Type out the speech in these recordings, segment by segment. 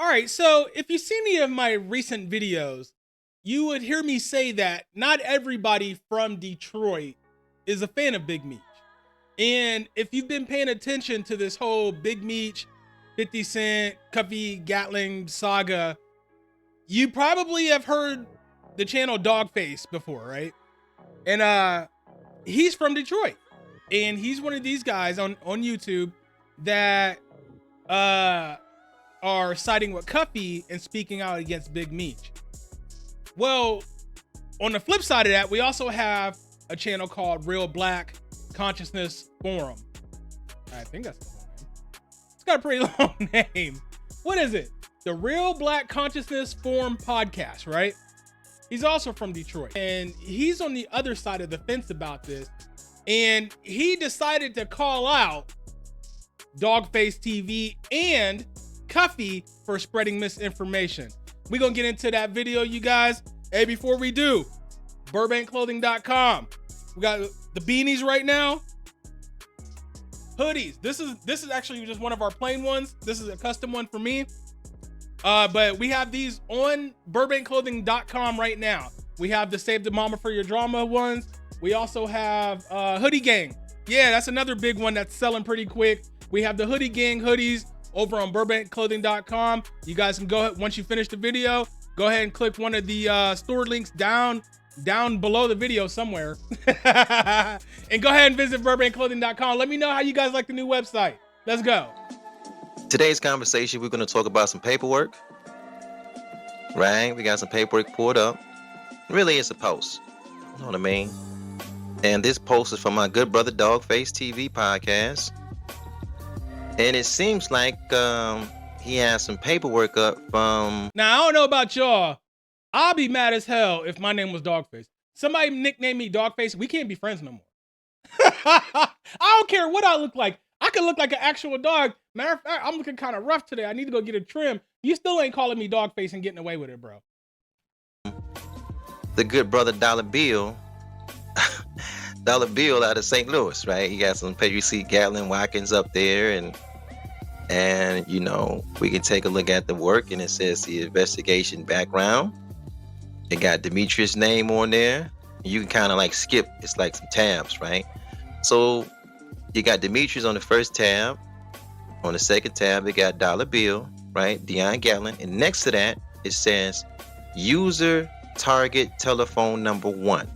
All right, so if you see any of my recent videos, you would hear me say that not everybody from Detroit is a fan of Big Meech. And if you've been paying attention to this whole Big Meech, 50 Cent, Cuffy Gatling saga, you probably have heard the channel Dawg Face before, right? And he's from Detroit. And he's one of these guys on YouTube that are siding with Cuffy and speaking out against Big Meech. Well, on the flip side of that, we also have a channel called Real Black Consciousness Forum. I think that's the whole name. It's got a pretty long name. What is it? The Real Black Consciousness Forum podcast, right? He's also from Detroit, and he's on the other side of the fence about this. And he decided to call out Dawg Face TV and Cuffy for spreading misinformation. We're gonna get into that video, you guys. Hey, before we do, BurbankClothing.com. We got the beanies right now. Hoodies. This is actually just one of our plain ones. This is a custom one for me. But we have these on BurbankClothing.com right now. We have the Save the Mama for Your Drama ones. We also have Hoodie Gang. Yeah, that's another big one that's selling pretty quick. We have the Hoodie Gang hoodies over on BurbankClothing.com. You guys can go ahead, once you finish the video, go ahead and click one of the store links down below the video somewhere. And go ahead and visit BurbankClothing.com. Let me know how you guys like the new website. Let's go. Today's conversation, we're going to talk about some paperwork, right? We got some paperwork pulled up. Really, it's a post. You know what I mean? And this post is from my good brother Dawg Face TV podcast. And it seems like he has some paperwork up from... Now, I don't know about y'all. I'll be mad as hell if my name was Dawg Face. Somebody nicknamed me Dawg Face. We can't be friends no more. I don't care what I look like. I could look like an actual dog. Matter of fact, I'm looking kind of rough today. I need to go get a trim. You still ain't calling me Dawg Face and getting away with it, bro. The good brother Dollar Bill. Dollar Bill out of St. Louis, right? He got some Cuffy Gatling Watkins up there, and you know, we can take a look at the work, and it says the investigation background. It got Demetrius' name on there. You can kind of like skip. It's like some tabs, right? So you got Demetrius on the first tab. On the second tab, it got Dollar Bill, right? Deion Gatling, and next to that, it says user target telephone number 1.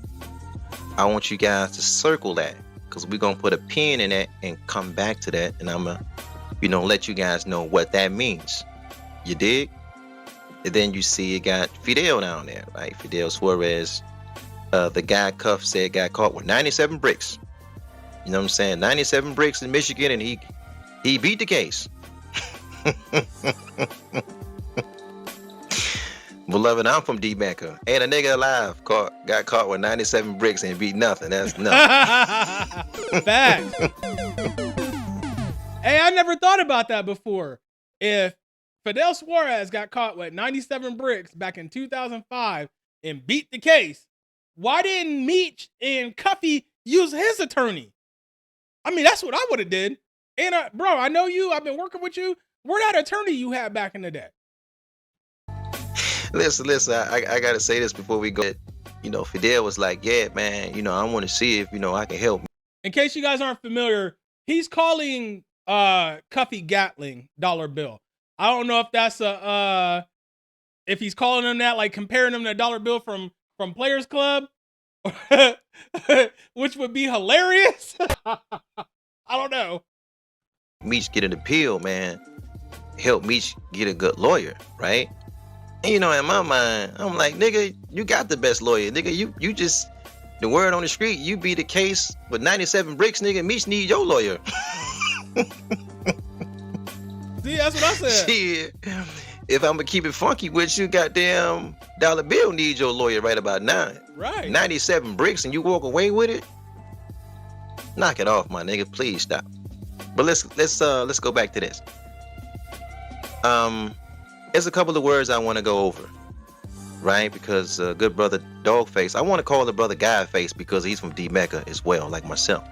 I want you guys to circle that because we're gonna put a pin in that and come back to that, and I'm gonna, let you guys know what that means. You dig? And then you see it got Fidel down there, right? Fidel Suarez, the guy Cuff said got caught with 97 bricks. You know what I'm saying? 97 bricks in Michigan, and he beat the case. Beloved, I'm from D-Mecca. Ain't a nigga alive got caught with 97 bricks and beat nothing. That's nothing. Fact. Hey, I never thought about that before. If Fidel Suarez got caught with 97 bricks back in 2005 and beat the case, why didn't Meech and Cuffy use his attorney? I mean, that's what I would have did. And bro, I know you. I've been working with you. Where that attorney you had back in the day? Listen. I gotta say this before we go. Fidel was like, "Yeah, man. I want to see if I can help." In case you guys aren't familiar, he's calling Cuffy Gatling Dollar Bill. I don't know if that's if he's calling him that, like comparing him to Dollar Bill from Players Club, which would be hilarious. I don't know. Meech get an appeal, man. Help Meech get a good lawyer, right? And in my mind, I'm like, nigga, you got the best lawyer, nigga. You just the word on the street. You beat the case with 97 bricks, nigga. Meech need your lawyer. See, that's what I said. Shit. If I'm gonna keep it funky with you, goddamn Dollar Bill needs your lawyer right about now. Right. 97 bricks and you walk away with it? Knock it off, my nigga. Please stop. But let's go back to this. There's a couple of words I want to go over, right? Because good brother Dawg Face, I want to call the brother Guy Face because he's from D-Mecca as well, like myself.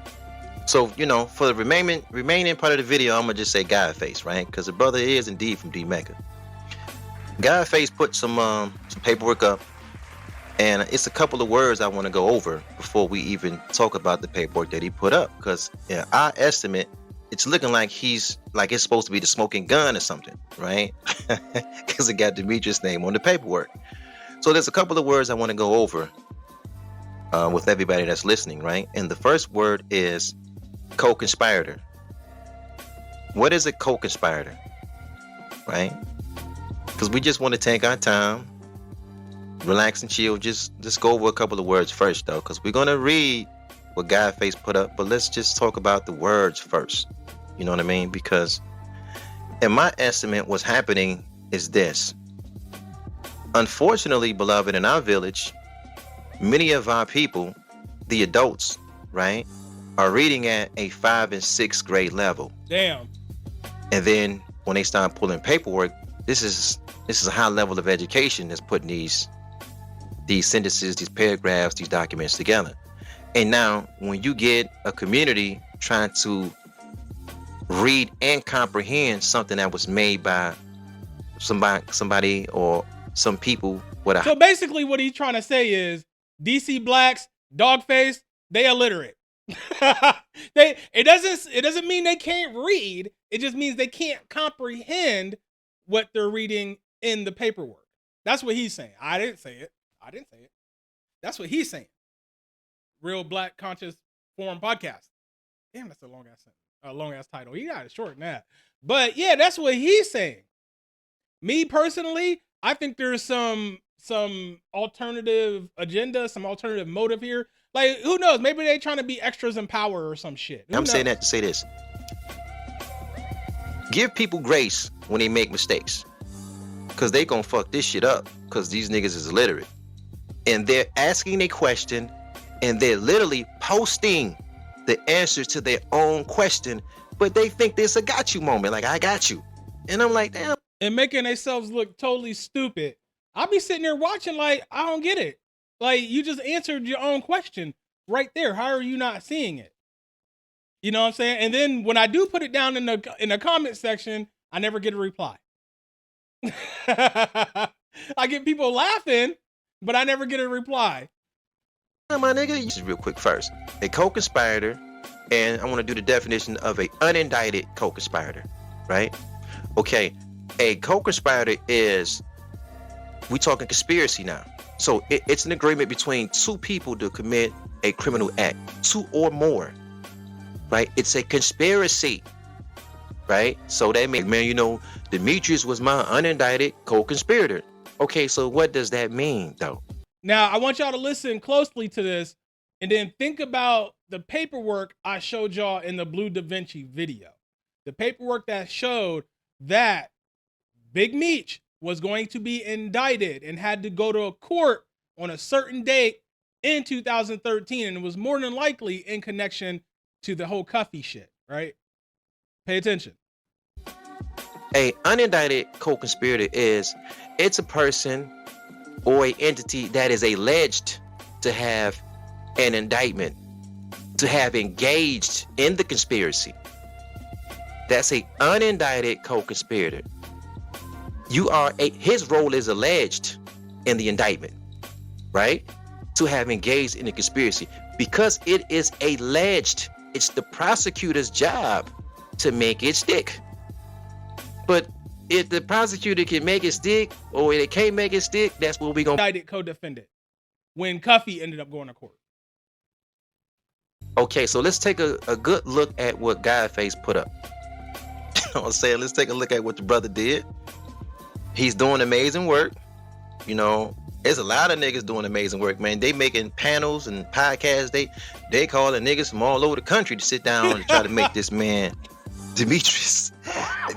So, for the remaining part of the video, I'm gonna just say Guy Face, right? Because the brother is indeed from D-Mecca. Guy Face put some paperwork up, and it's a couple of words I want to go over before we even talk about the paperwork that he put up. Because in our estimate, it's looking like it's supposed to be the smoking gun or something, right? Because it got Demetrius' name on the paperwork. So there's a couple of words I want to go over with everybody that's listening, right? And the first word is co-conspirator. What is a co-conspirator, right? Because we just want to take our time, relax and chill. Just go over a couple of words first, though, because we're gonna read what Guy Face put up, but let's just talk about the words first. You know what I mean? Because in my estimate, what's happening is this. Unfortunately, beloved, in our village, many of our people, the adults, right, are reading at a 5th and 6th grade level. Damn. And then when they start pulling paperwork, this is a high level of education that's putting these sentences, these paragraphs, these documents together. And now when you get a community trying to read and comprehend something that was made by somebody or some people with a... So basically what he's trying to say is DC blacks, Dawg Face, they illiterate. It doesn't mean they can't read. It just means they can't comprehend what they're reading in the paperwork. That's what he's saying. I didn't say it. That's what he's saying. Real Black Conscious Forum Podcast. Damn, that's a long ass title. He got to shorten that. But yeah, that's what he's saying. Me personally, I think there's some alternative agenda, some alternative motive here. Like, who knows? Maybe they trying to be extras in power or some shit. I'm saying that to say this. Give people grace when they make mistakes. Because they gonna fuck this shit up. Because these niggas is illiterate. And they're asking a question, and they're literally posting the answers to their own question, but they think this a got you moment. Like, I got you. And I'm like, damn. And making themselves look totally stupid. I'll be sitting there watching like, I don't get it. Like, you just answered your own question right there. How are you not seeing it? You know what I'm saying? And then when I do put it down in the comment section, I never get a reply. I get people laughing, but I never get a reply. My nigga, just real quick first. A co-conspirator, and I want to do the definition of a unindicted co-conspirator, right? Okay, a co-conspirator is, we talking conspiracy now. So it's an agreement between two people to commit a criminal act, two or more, right? It's a conspiracy, right? So that means, man, you know, Demetrius was my unindicted co-conspirator. Okay, so what does that mean, though? Now, I want y'all to listen closely to this and then think about the paperwork I showed y'all in the Blue Da Vinci video. The paperwork that showed that Big Meech was going to be indicted and had to go to a court on a certain date in 2013. And it was more than likely in connection to the whole Cuffy shit, right? Pay attention. A unindicted co-conspirator it's a person or an entity that is alleged to have an indictment, to have engaged in the conspiracy. That's a unindicted co-conspirator. His role is alleged in the indictment, right? To have engaged in the conspiracy. Because it is alleged, it's the prosecutor's job to make it stick. But if the prosecutor can make it stick or they can't make it stick, that's what we're going to... Indicted co-defendant when Cuffy ended up going to court. Okay, so let's take a good look at what Guy Face put up. You know what I'm saying? Let's take a look at what the brother did. He's doing amazing work. You know, there's a lot of niggas doing amazing work, man. They making panels and podcasts. They calling niggas from all over the country to sit down and try to make this man Demetrius.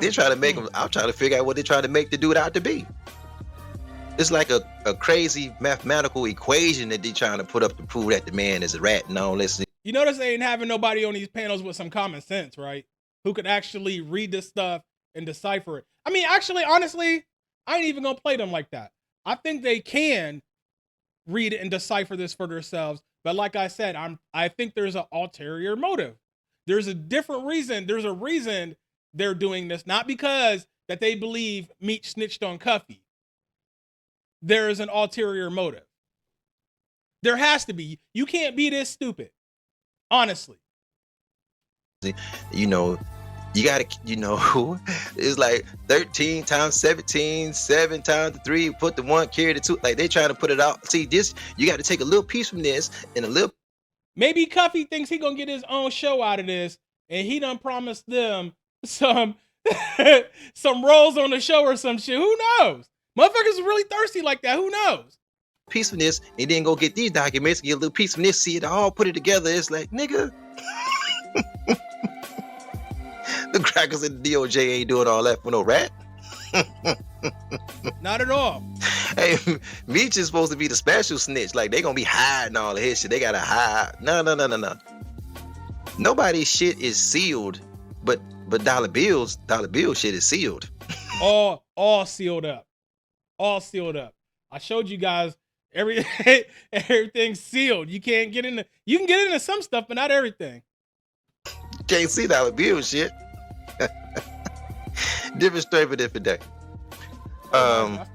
They try to make him. I'm trying to figure out what they try to make the dude out to be. It's like a crazy mathematical equation that they trying to put up to prove that the man is a rat and all this. You notice they ain't having nobody on these panels with some common sense, right? Who could actually read this stuff and decipher it. I mean, actually, honestly, I ain't even gonna play them like that. I think they can read and decipher this for themselves. But like I said, I think there's an ulterior motive. There's a different reason. There's a reason they're doing this, not because that they believe Meech snitched on Cuffy. there is an ulterior motive. There has to be. You can't be this stupid. Honestly. You know, you gotta, you know, it's like 13 times 17, 7 times 3, put the 1, carry the 2. Like they trying to put it out. See, this, you got to take a little piece from this and a little. Maybe Cuffy thinks he gonna get his own show out of this, and he done promised them some some roles on the show or some shit. Who knows? Motherfuckers are really thirsty like that. Who knows? Piece from this, and then go get these documents, get a little piece from this, see it all, put it together. It's like, nigga. The crackers in the DOJ ain't doing all that for no rat. Not at all. Hey, Meech is supposed to be the special snitch. Like, they gonna be hiding all of his shit. They gotta hide. No. Nobody's shit is sealed, but Dollar Bill shit is sealed. all sealed up. All sealed up. I showed you guys everything's sealed. You can't get into, you can get into some stuff, but not everything. Can't see Dollar Bill shit. Different story for different day.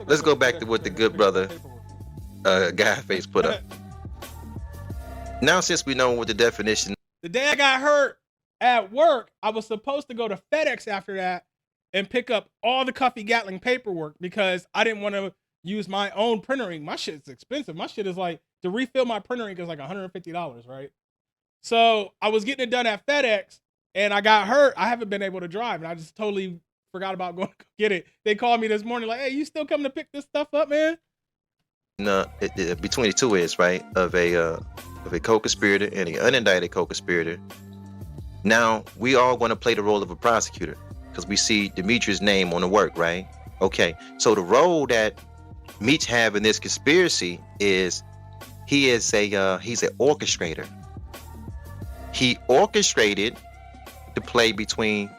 Let's go back to what the good brother Guy Face put up. Now, since we know what the definition. The day I got hurt at work, I was supposed to go to FedEx after that and pick up all the Cuffy Gatling paperwork because I didn't want to use my own printer ink. My shit's expensive. My shit is like, to refill my printer ink is like $150, right? So I was getting it done at FedEx and I got hurt. I haven't been able to drive and I just totally forgot about going to get it. They called me this morning like, hey, you still coming to pick this stuff up, man? No, between the two is, right, of a co-conspirator and an unindicted co-conspirator. Now, we all want to play the role of a prosecutor because we see Demetrius' name on the work, right? Okay, so the role that Meech have in this conspiracy is he's an orchestrator. He orchestrated the play between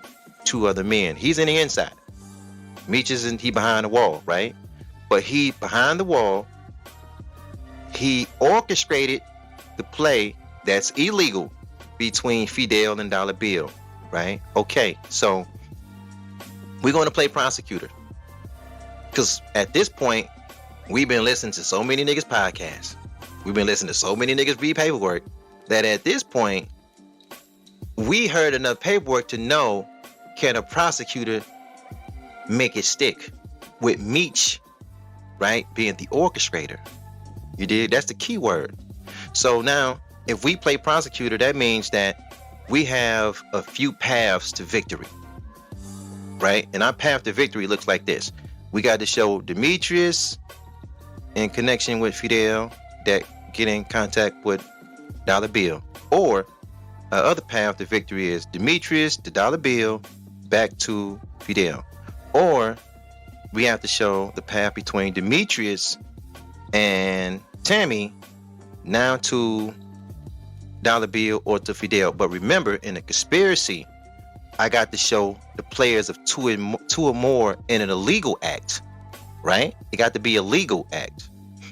two other men. He's in the inside. Meech is he behind the wall, right? But he behind the wall, he orchestrated the play that's illegal between Fidel and Dollar Bill, right? Okay, so we're going to play prosecutor because at this point we've been listening to so many niggas podcasts, we've been listening to so many niggas read paperwork that at this point we heard enough paperwork to know, can a prosecutor make it stick with Meech, right, being the orchestrator? You did? That's the key word. So now, if we play prosecutor, that means that we have a few paths to victory, right? And our path to victory looks like this. We got to show Demetrius in connection with Fidel that get in contact with Dollar Bill. Or our other path to victory is Demetrius to Dollar Bill back to Fidel. Or we have to show the path between Demetrius and Tammy now to Dollar Bill or to Fidel. But remember, in a conspiracy, I got to show the players of two or more in an illegal act, right? It got to be a legal act.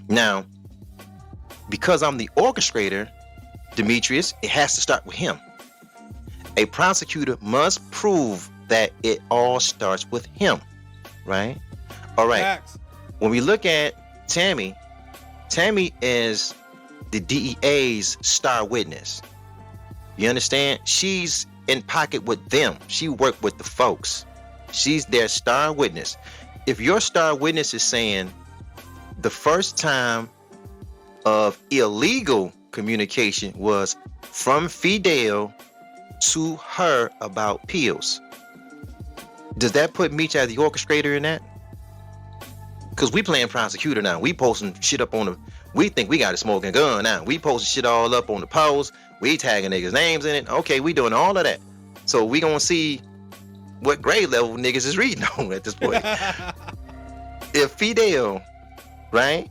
Now, because I'm the orchestrator, Demetrius, it has to start with him. A prosecutor must prove that it all starts with him, right? All right. Facts. When we look at Tammy is the DEA's star witness. You understand? She's in pocket with them. She worked with the folks. She's their star witness. If your star witness is saying the first time of illegal communication was from Fidel to her about pills, does that put Meech as the orchestrator in that? Because we playing prosecutor now. We posting shit up on the, we think we got a smoking gun now. We posting shit all up on the post. We tagging niggas' names in it. Okay, we doing all of that. So we gonna see what grade level niggas is reading on at this point. If Fidel, right?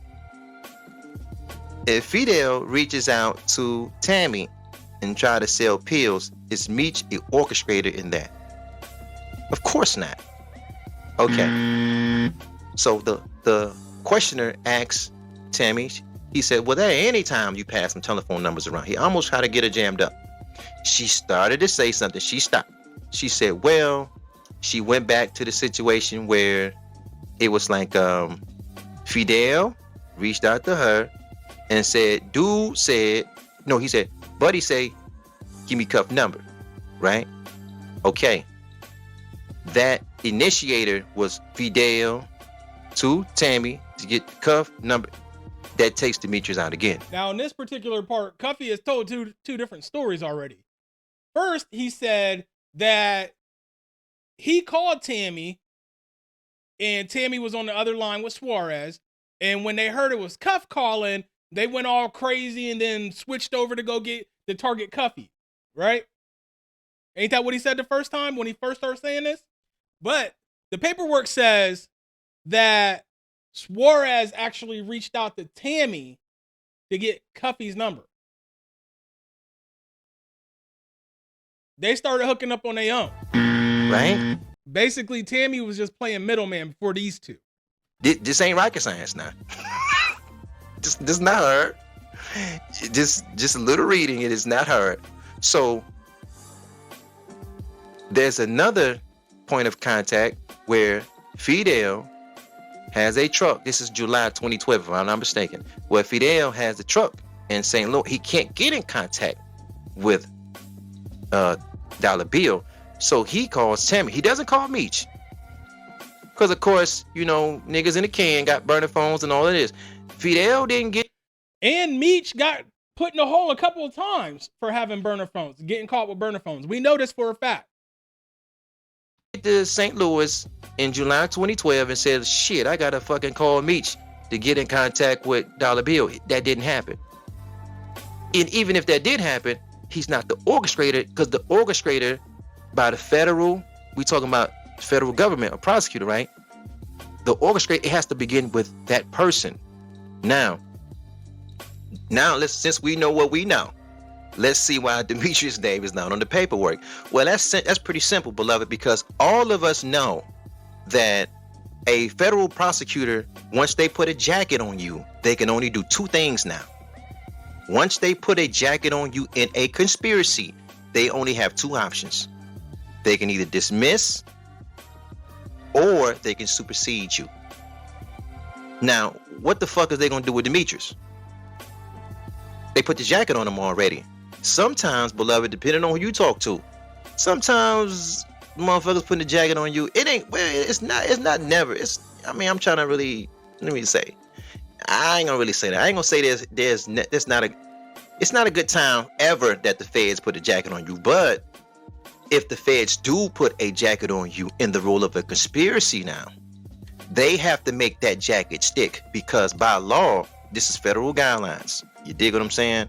If Fidel reaches out to Tammy and try to sell pills, is Meech the orchestrator in that? Of course not. Okay. So the questioner asks Tammy, he said, well, there any time you pass some telephone numbers around. He almost tried to get her jammed up. She started to say something. She stopped. She said, well, she went back to the situation where it was like Fidel reached out to her and said, dude said, no, he said, buddy say, give me Cuff number, right? Okay. That initiator was Fidel to Tammy to get the Cuff number. That takes Demetrius out again. Now, in this particular part, Cuffy has told two different stories already. First, he said that he called Tammy, and Tammy was on the other line with Suarez. And when they heard it was Cuff calling, they went all crazy and then switched over to go get the target Cuffy, right? Ain't that what he said the first time when he first started saying this? But the paperwork says that Suarez actually reached out to Tammy to get Cuffy's number. They started hooking up on their own. Right? Basically, Tammy was just playing middleman for these two. This ain't rocket science now. This not hard. Just a little reading. It is not hard. So there's another point of contact where Fidel has a truck. This is July 2012, if I'm not mistaken. Where Fidel has a truck in St. Louis. He can't get in contact with Dollar Bill, so he calls Tammy. He doesn't call Meech, because of course, you know, niggas in the can got burner phones and all of this. Fidel didn't get, and Meech got put in a hole a couple of times for having burner phones, getting caught with burner phones. We know this for a fact. To St. Louis in July 2012 and said, shit, I gotta fucking call Meech to get in contact with Dollar Bill. That didn't happen. And even if that did happen, he's not the orchestrator, because the orchestrator by the federal, we talking about federal government or prosecutor, right? The orchestrator, it has to begin with that person. Now let's, since we know what we know, let's see why Demetrius' name is not on the paperwork. Well, that's pretty simple, beloved, because all of us know that a federal prosecutor, once they put a jacket on you, they can only do two things now. Once they put a jacket on you in a conspiracy, they only have two options. They can either dismiss or they can supersede you. Now, what the fuck is they gonna do with Demetrius? They put the jacket on him already. Sometimes, beloved, depending on who you talk to, sometimes motherfuckers putting the jacket on you, it ain't, well, it's not never. I mean, I'm trying to really, let me say, I ain't gonna really say that. I ain't gonna say it's not a good time ever that the feds put a jacket on you. But if the feds do put a jacket on you in the role of a conspiracy now, they have to make that jacket stick, because by law, this is federal guidelines. You dig what I'm saying?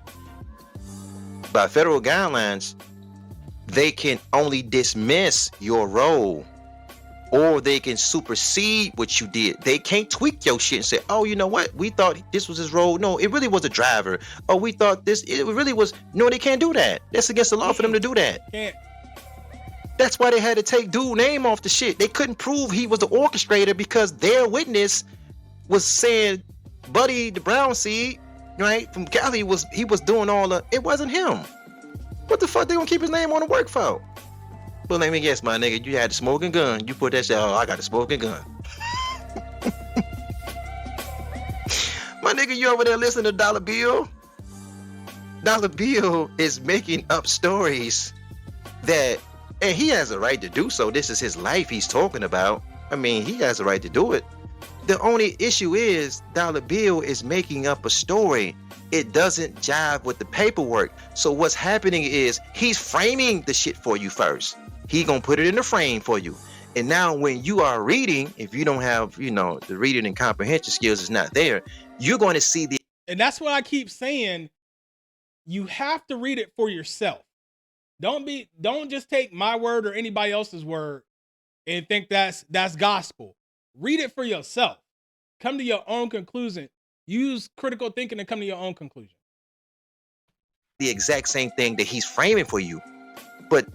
By federal guidelines, they can only dismiss your role, or they can supersede what you did. They can't tweak your shit and say, oh, you know what? We thought this was his role. No, it really was a driver. Oh, we thought this, it really was. No, they can't do that. That's against the law for them to do that. Can't. That's why they had to take dude's name off the shit. They couldn't prove he was the orchestrator because their witness was saying Buddy, the brown seed, right, from Cali, he was doing all the, it wasn't him. What the fuck they gonna keep his name on the work for? Well, let me guess, my nigga, you had the smoking gun. You put that shit, oh, I got a smoking gun. My nigga, you over there listening to Dollar Bill? Dollar Bill is making up stories that, and he has a right to do so. This is his life he's talking about. I mean, he has a right to do it. The only issue is Dollar Bill is making up a story. It doesn't jive with the paperwork. So what's happening is he's framing the shit for you first. He gonna put it in the frame for you. And now when you are reading, if you don't have, you know, the reading and comprehension skills is not there, you're going to see the... And that's what I keep saying. You have to read it for yourself. Don't just take my word or anybody else's word and think that's gospel. Read it for yourself. Come to your own conclusion. Use critical thinking and come to your own conclusion. The exact same thing that he's framing for you. But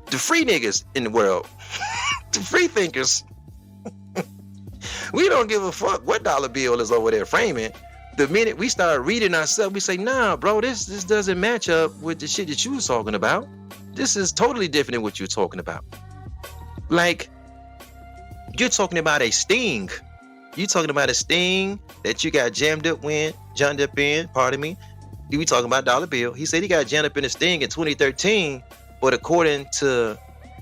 the free niggas in the world, the free thinkers, we don't give a fuck what Dollar Bill is over there framing. The minute we start reading ourselves, we say, nah, bro, this doesn't match up with the shit that you was talking about. This is totally different than what you're talking about. Like, you're talking about a sting You talking about a sting that you got jammed up in, pardon me. You talking about Dollar Bill. He said he got jammed up in a sting in 2013, but according to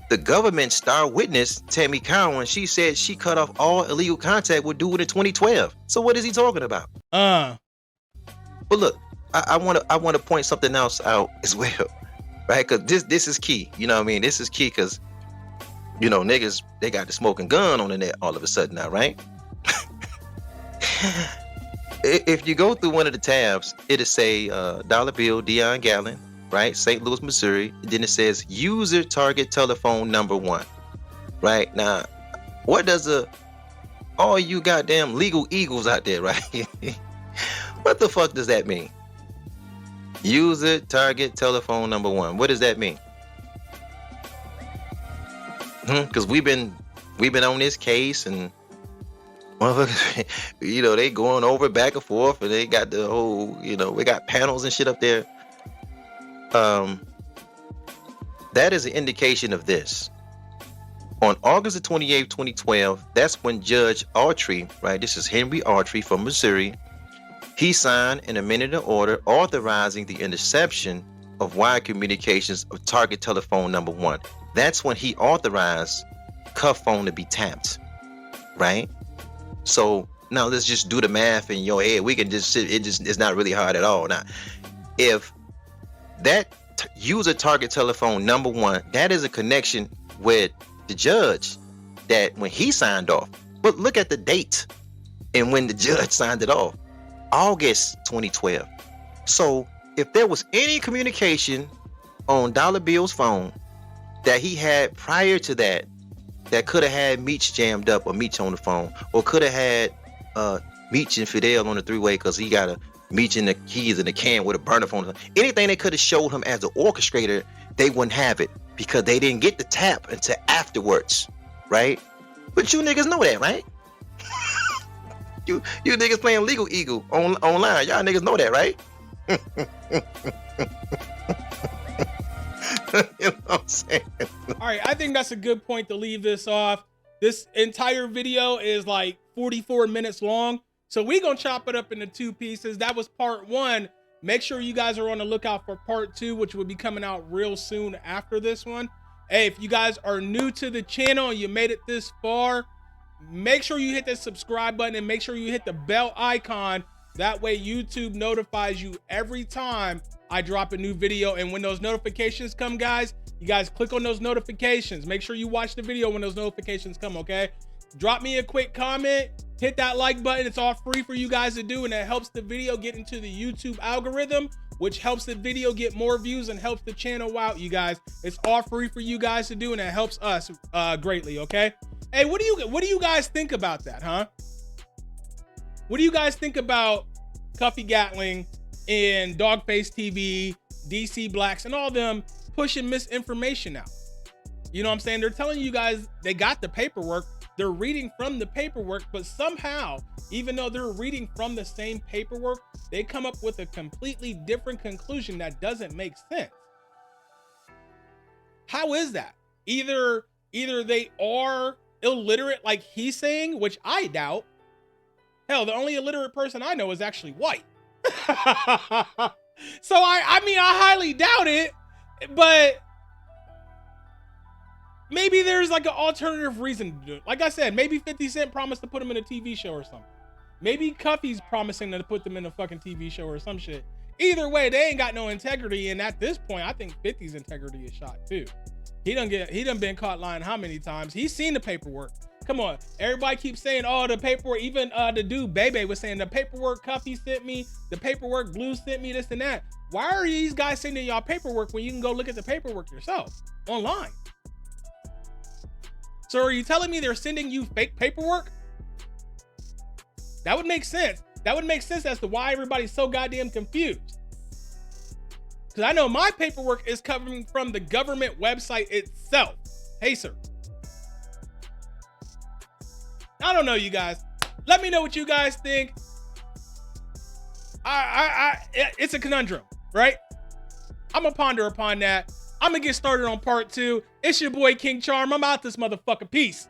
the government star witness, Tammy Cowan, she said she cut off all illegal contact with dude in 2012. So what is he talking about? But look, I want to point something else out as well, right? Because this is key. You know what I mean? This is key because, you know, niggas, they got the smoking gun on the net all of a sudden now, right? If you go through one of the tabs, it'll say Dollar Bill, Dawg Gatling, right? St. Louis, Missouri. And then it says user target telephone number 1. Right? Now, what does all you goddamn legal eagles out there, right? What the fuck does that mean? User target telephone number 1. What does that mean? Because we've been on this case and motherfuckers, you know, they going over back and forth, and they got the whole, you know, we got panels and shit up there. That is an indication of this. On August the 28th, 2012, that's when Judge Autry, right? This is Henry Autry from Missouri. He signed an amended order authorizing the interception of wire communications of target telephone number 1. That's when he authorized cuff phone to be tapped, right? So now let's just do the math in your head. We can just sit. It's not really hard at all. Now, if that user target telephone number 1, that is a connection with the judge that when he signed off. But look at the date and when the judge signed it off, August 2012. So if there was any communication on Dollar Bill's phone that he had prior to that could have had Meech jammed up, or Meech on the phone, or could have had Meech and Fidel on the 3-way because he got a Meech in the keys in the can with a burner phone. Anything they could have showed him as an orchestrator, they wouldn't have it because they didn't get the tap until afterwards, right? But you niggas know that, right? you niggas playing legal eagle online. Y'all niggas know that, right? You know what I'm saying? All right, I think that's a good point to leave this off. This entire video is like 44 minutes long, so we're gonna chop it up into 2 pieces. That was part 1. Make sure you guys are on the lookout for part 2, which will be coming out real soon after this one. Hey, if you guys are new to the channel and you made it this far, make sure you hit that subscribe button and make sure you hit the bell icon. That way YouTube notifies you every time I drop a new video. And when those notifications come, guys, you guys click on those notifications. Make sure you watch the video when those notifications come, okay? Drop me a quick comment, hit that like button. It's all free for you guys to do, and it helps the video get into the YouTube algorithm, which helps the video get more views and helps the channel out, you guys. It's all free for you guys to do, and it helps us greatly, okay? Hey, what do you guys think about that, huh? What do you guys think about Cuffy Gatling and Dawg Face TV, DC Blacks, and all them pushing misinformation out? You know what I'm saying? They're telling you guys they got the paperwork. They're reading from the paperwork, but somehow, even though they're reading from the same paperwork, they come up with a completely different conclusion that doesn't make sense. How is that? Either they are illiterate like he's saying, which I doubt. Hell, the only illiterate person I know is actually white. So I mean, I highly doubt it, but maybe there's like an alternative reason to do it. Like I said, maybe 50 Cent promised to put him in a TV show or something. Maybe Cuffy's promising to put them in a fucking TV show or some shit. Either way, they ain't got no integrity, and at this point, I think 50's integrity is shot too. He done been caught lying how many times? He's seen the paperwork. Come on, everybody keeps saying, oh, the paperwork. Even the dude Bebe was saying the paperwork Cuffy sent me, the paperwork Blue sent me, this and that. Why are these guys sending y'all paperwork when you can go look at the paperwork yourself online? So are you telling me they're sending you fake paperwork? That would make sense. That would make sense as to why everybody's so goddamn confused. Because I know my paperwork is coming from the government website itself. Hey, sir. I don't know, you guys. Let me know what you guys think. It's a conundrum, right? I'm gonna ponder upon that. I'm gonna get started on part 2. It's your boy King Charm. I'm out this motherfucker. Peace.